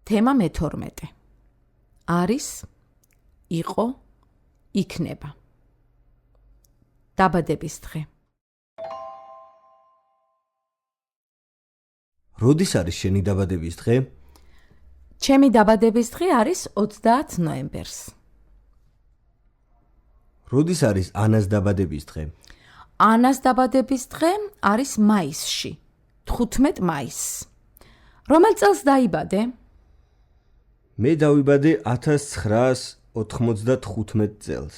თემა მე-12. არის, იყო, იქნება. დაბადების დღე. როდის არის შენი დაბადების დღე? ჩემი დაბადების დღე არის 30 ნოემბერს. როდის არის ანას დაბადების დღე? ანას დაბადების დღე არის მაისში, 15 მაისს. რომელ წელს დაიბადე? მე დავიბადე 1995 წელს.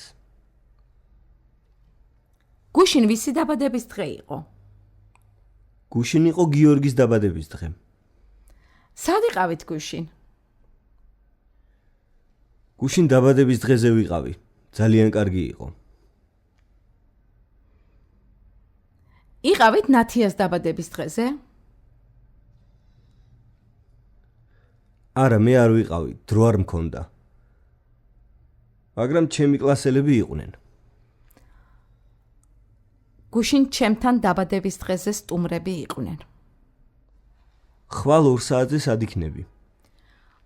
გუშინ ვისი დაბადების დღე იყო? გუშინ იყო გიორგის დაბადების დღე. სად იყავით გუშინ? გუშინ დაბადების დღეზე ვიყავი. ძალიან კარგი იყო. იყავით ნათიას დაბადების დღეზე? არა, მე არ ვიყავი, დრო არ მქონდა. მაგრამ ჩემი კლასელები იყვნენ. გუშინ ჩემთან დაბადების დღეზე სტუმრები იყვნენ. ხვალ 2 საათზე სად იქნები?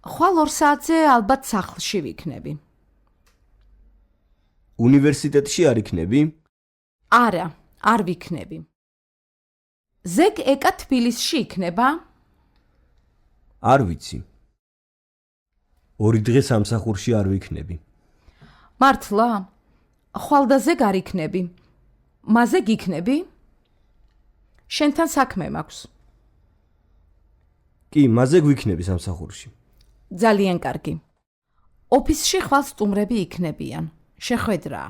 ხვალ 2 საათზე ალბათ სახლში ვიქნები. უნივერსიტეტში არ იქნები? არა, არ ვიქნები. ზეგ ეკა თბილისში იქნება? არ ვიცი. 2 დღე სამსახურში არ ვიქნები. მართლა? ხვალ და ზეგ არ იქნები. მასე გიქნები? შენთან საქმე მაქვს. კი, მასე გვიქნები სამსახურში. ძალიან კარგი. ოფისში ხვალ სტუმრები იქნებიან. შეხვედრაა.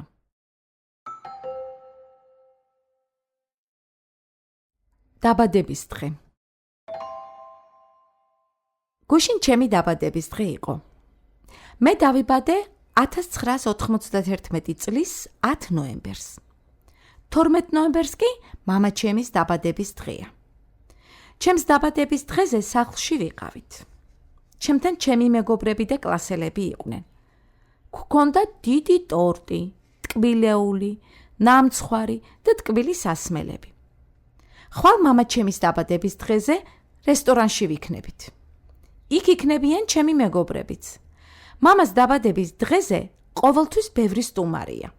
დაბადების დღე. გუშინ ჩემი დაბადების დღე იყო. მე დავიბადე 1991 წლის 10 ნოემბერს. 12 ნოემბერს კი მამაჩემის დაბადების დღეა. ჩემს დაბადების დღეზე სახლში ვიყავით. ჩემთან ჩემი მეგობრები და კლასელები იყვნენ. გვქონდა დიდი ტორტი, ტკბილეული, ნამცხვარი და ტკბილი სასმელები. ხვალ მამაჩემის დაბადების დღეზე რესტორანში ვიქნებით. იქ იქნებიან ჩემი მეგობრებიც. მამას დაბადების დღეზე ყოველთვის ბევრი სტუმარია.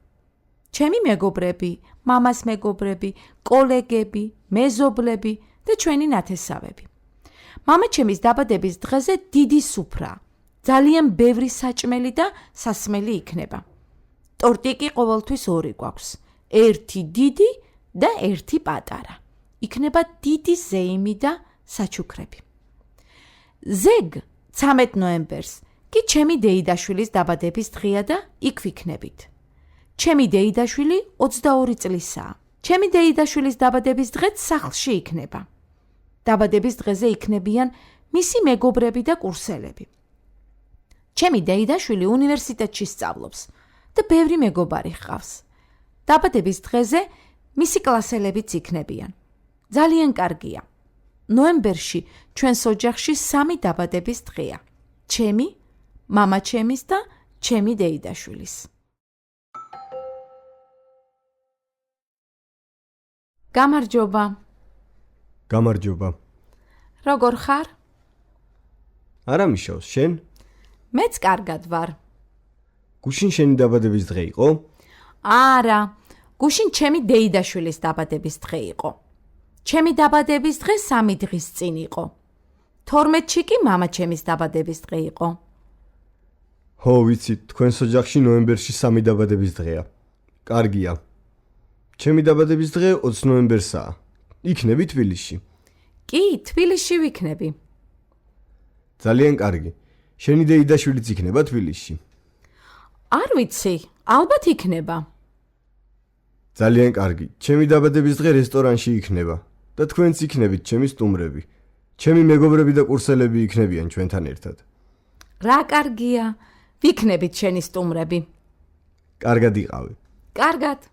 ჩემი მეგობრები, მამას მეგობრები, კოლეგები, მეზობლები და ჩვენი ნათესავები. მამაჩემის დაბადების დღეზე დიდი სუფრა, ძალიან ბევრი საჭმელი და სასმელი იქნება. ტორტი კი ყოველთვის 2 გვაქვს. 1 დიდი და 1 პატარა. იქნება დიდი ზეიმი და საჩუქრები. ზეგ 13 ნოემბერს კი ჩემი დეიდაშვილის დაბადების დღეა და იქ ვიქნებით. ჩემი დეიდაშვილი 22 წლისაა. ჩემი დეიდაშვილის დაბადების დღეც სახლში იქნება. დაბადების დღეზე იქნებიან მისი მეგობრები და კურსელები. ჩემი დეიდაშვილი უნივერსიტეტში სწავლობს და ბევრი მეგობარი ჰყავს. დაბადების დღეზე მისი კლასელებიც იქნებიან. ძალიან კარგია. ნოემბერში ჩვენს ოჯახში 3 დაბადების დღეა. ჩემი, მამაჩემის და ჩემი დეიდაშვილის. გამარჯობა. გამარჯობა. როგორ ხარ? არა მიშავს, შენ? მეც კარგად ვარ. გუშინ შენი დაბადების დღე იყო? არა, გუშინ ჩემი დეიდაშვილის დაბადების დღე იყო. ჩემი დაბადების დღე 3 დღის წინ იყო. 12-ში კი მამაჩემის დაბადების დღე იყო. ხო, ვიცი, თქვენს ოჯახში ნოემბერში 3 დაბადების დღეა. კარგია. ჩემი დაბადების დღე 20 ნოემბერსაა. იქნები თბილისში? კი, თბილისში ვიქნები. ძალიან კარგი. შენი დეიდაშვილიც იქნება თბილისში? არ ვიცი, ალბათ იქნება. ძალიან კარგი. ჩემი დაბადების დღე რესტორანში იქნება და თქვენც იქნებით ჩემი სტუმრები. ჩემი მეგობრები და კურსელები იქნებიან ჩვენთან ერთად. რა კარგია. ვიქნებით შენი სტუმრები. კარგად იყავი. კარგად.